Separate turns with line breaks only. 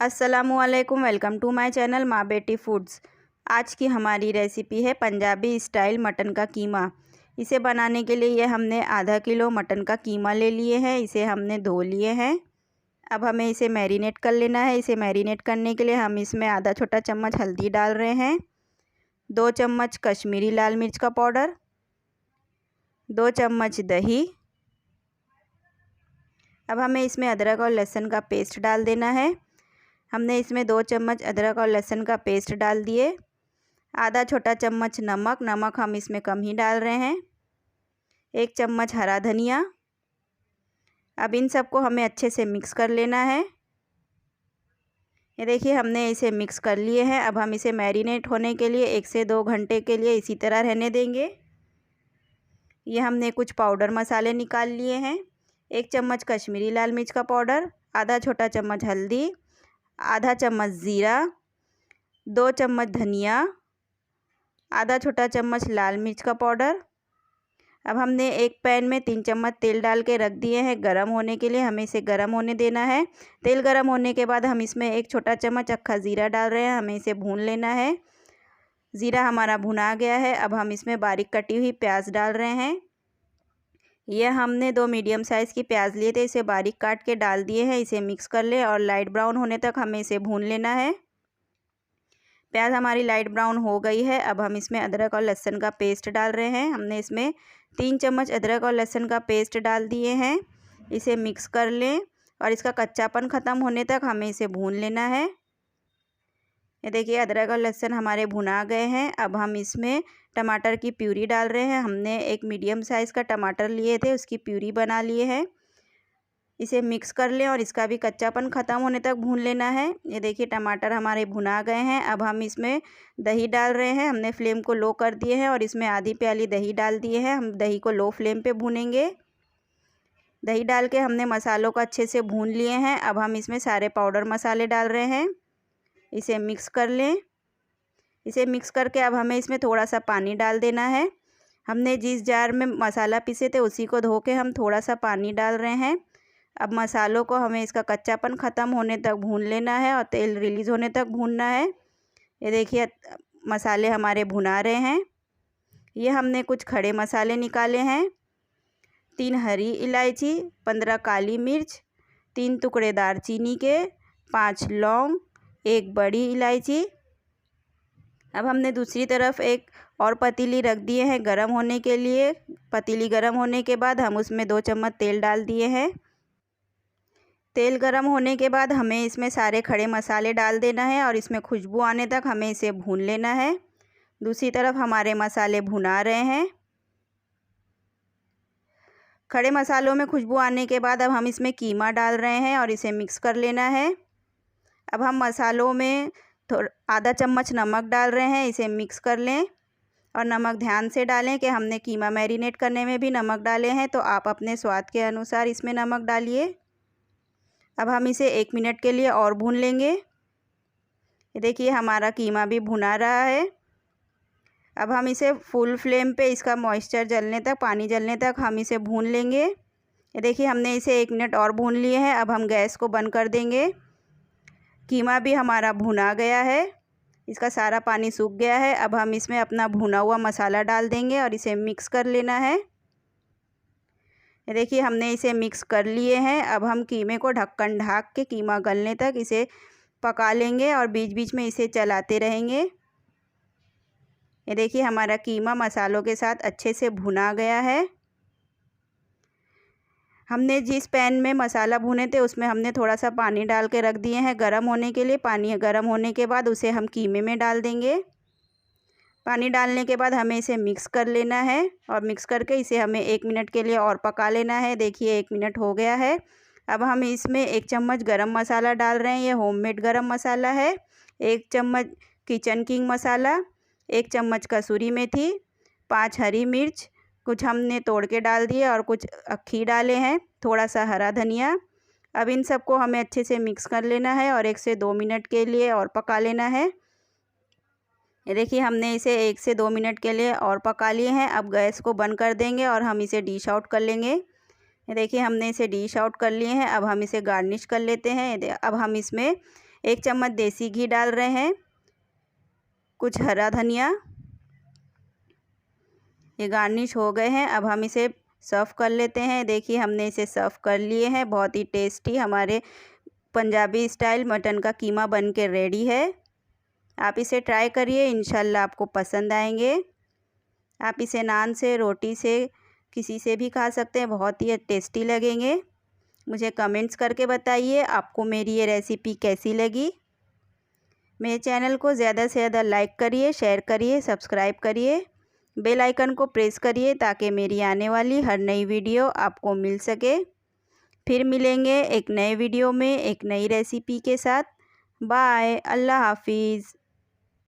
अस्सलामुअलैकुम, welcome to my channel माँ बेटी फूड्स। आज की हमारी रेसिपी है पंजाबी स्टाइल मटन का कीमा। इसे बनाने के लिए हमने आधा किलो मटन का कीमा ले लिए हैं। इसे हमने धो लिए हैं। अब हमें इसे मैरिनेट कर लेना है। इसे मैरिनेट करने के लिए हम इसमें आधा छोटा चम्मच हल्दी डाल रहे हैं, 2 चम्मच कश्मीरी लाल मिर्च का पाउडर, 2 चम्मच दही। अब हमें इसमें अदरक और लहसुन का पेस्ट डाल देना है। हमने इसमें 2 चम्मच अदरक और लहसुन का पेस्ट डाल दिए। आधा छोटा चम्मच नमक हम इसमें कम ही डाल रहे हैं, 1 चम्मच हरा धनिया। अब इन सबको हमें अच्छे से मिक्स कर लेना है। ये देखिए हमने इसे मिक्स कर लिए हैं। अब हम इसे मैरिनेट होने के लिए 1 से 2 घंटे के लिए इसी तरह रहने देंगे। ये हमने कुछ पाउडर मसाले निकाल लिए हैं, 1 चम्मच कश्मीरी लाल मिर्च का पाउडर, आधा छोटा चम्मच हल्दी, आधा चम्मच ज़ीरा, 2 चम्मच धनिया, आधा छोटा चम्मच लाल मिर्च का पाउडर। अब हमने एक पैन में 3 चम्मच तेल डाल के रख दिए हैं गरम होने के लिए। हमें इसे गरम होने देना है। तेल गरम होने के बाद हम इसमें 1 छोटा चम्मच अक्खा ज़ीरा डाल रहे हैं। हमें इसे भून लेना है। ज़ीरा हमारा भुना गया है। अब हम इसमें बारीक कटी हुई प्याज डाल रहे हैं। यह हमने 2 मीडियम साइज़ की प्याज लिए थे, इसे बारीक काट के डाल दिए हैं। इसे मिक्स कर लें और लाइट ब्राउन होने तक हमें इसे भून लेना है। प्याज हमारी लाइट ब्राउन हो गई है। अब हम इसमें अदरक और लहसुन का पेस्ट डाल रहे हैं। हमने इसमें 3 चम्मच अदरक और लहसुन का पेस्ट डाल दिए हैं। इसे मिक्स कर लें और इसका कच्चापन ख़त्म होने तक हमें इसे भून लेना है। ये देखिए अदरक और लहसुन हमारे भुना गए हैं। अब हम इसमें टमाटर की प्यूरी डाल रहे हैं। हमने एक मीडियम साइज़ का टमाटर लिए थे, उसकी प्यूरी बना लिए हैं। इसे मिक्स कर लें और इसका भी कच्चापन ख़त्म होने तक भून लेना है। ये देखिए टमाटर हमारे भुना गए हैं। अब हम इसमें दही डाल रहे हैं। हमने फ्लेम को लो कर दिए हैं और इसमें आधी प्याली दही डाल दिए हैं। हम दही को लो फ्लेम पे भूनेंगे। दही डाल के हमने मसालों को अच्छे से भून लिए हैं। अब हम इसमें सारे पाउडर मसाले डाल रहे हैं। इसे मिक्स कर लें। इसे मिक्स करके अब हमें इसमें थोड़ा सा पानी डाल देना है। हमने जिस जार में मसाला पीसे थे उसी को धो के हम थोड़ा सा पानी डाल रहे हैं। अब मसालों को हमें इसका कच्चापन ख़त्म होने तक भून लेना है और तेल रिलीज़ होने तक भूनना है। ये देखिए मसाले हमारे भुना रहे हैं। ये हमने कुछ खड़े मसाले निकाले हैं, 3 हरी इलायची, 15 काली मिर्च, 3 टुकड़े दालचीनी के, 5 लौंग, 1 बड़ी इलायची। अब हमने दूसरी तरफ एक और पतीली रख दिए हैं गरम होने के लिए। पतीली गरम होने के बाद हम उसमें 2 चम्मच तेल डाल दिए हैं। तेल गरम होने के बाद हमें इसमें सारे खड़े मसाले डाल देना है और इसमें खुशबू आने तक हमें इसे भून लेना है। दूसरी तरफ हमारे मसाले भुना रहे हैं। खड़े मसालों में खुशबू आने के बाद अब हम इसमें कीमा डाल रहे हैं और इसे मिक्स कर लेना है। अब हम मसालों में आधा चम्मच नमक डाल रहे हैं। इसे मिक्स कर लें और नमक ध्यान से डालें कि हमने कीमा मैरिनेट करने में भी नमक डाले हैं, तो आप अपने स्वाद के अनुसार इसमें नमक डालिए। अब हम इसे 1 मिनट के लिए और भून लेंगे। ये देखिए हमारा कीमा भी भुना रहा है। अब हम इसे फुल फ्लेम पे इसका मॉइस्चर जलने तक, पानी जलने तक हम इसे भून लेंगे। ये देखिए हमने इसे 1 मिनट और भून लिए हैं। अब हम गैस को बंद कर देंगे। कीमा भी हमारा भुना गया है, इसका सारा पानी सूख गया है। अब हम इसमें अपना भुना हुआ मसाला डाल देंगे और इसे मिक्स कर लेना है। ये देखिए हमने इसे मिक्स कर लिए हैं। अब हम कीमे को ढक्कन ढाक के कीमा गलने तक इसे पका लेंगे और बीच बीच में इसे चलाते रहेंगे। ये देखिए हमारा कीमा मसालों के साथ अच्छे से भुना गया है। हमने जिस पैन में मसाला भुने थे उसमें हमने थोड़ा सा पानी डाल के रख दिए हैं गरम होने के लिए। पानी गरम होने के बाद उसे हम कीमे में डाल देंगे। पानी डालने के बाद हमें इसे मिक्स कर लेना है और मिक्स करके इसे हमें 1 मिनट के लिए और पका लेना है। देखिए 1 मिनट हो गया है। अब हम इसमें 1 चम्मच गरम मसाला डाल रहे हैं। ये होममेड गरम मसाला है। 1 चम्मच किचन किंग मसाला, 1 चम्मच कसूरी मेथी, 5 हरी मिर्च, कुछ हमने तोड़ के डाल दिए और कुछ अक्खी डाले हैं, थोड़ा सा हरा धनिया। अब इन सबको हमें अच्छे से मिक्स कर लेना है और 1 से 2 मिनट के लिए और पका लेना है। ये देखिए हमने इसे 1 से 2 मिनट के लिए और पका लिए हैं। अब गैस को बंद कर देंगे और हम इसे डिश आउट कर लेंगे। ये देखिए हमने इसे डिश आउट कर लिए हैं। अब हम इसे गार्निश कर लेते हैं। अब हम इसमें 1 चम्मच देसी घी डाल रहे हैं, कुछ हरा धनिया। ये गार्निश हो गए हैं। अब हम इसे सर्व कर लेते हैं। देखिए हमने इसे सर्व कर लिए हैं। बहुत ही टेस्टी हमारे पंजाबी स्टाइल मटन का कीमा बन के रेडी है। आप इसे ट्राई करिए, इंशाल्लाह आपको पसंद आएंगे। आप इसे नान से, रोटी से, किसी से भी खा सकते हैं, बहुत ही टेस्टी लगेंगे। मुझे कमेंट्स करके बताइए आपको मेरी ये रेसिपी कैसी लगी। मेरे चैनल को ज़्यादा से ज़्यादा लाइक करिए, शेयर करिए, सब्सक्राइब करिए, बेल आइकन को प्रेस करिए ताकि मेरी आने वाली हर नई वीडियो आपको मिल सके। फिर मिलेंगे एक नए वीडियो में एक नई रेसिपी के साथ। बाय, अल्लाह हाफिज़।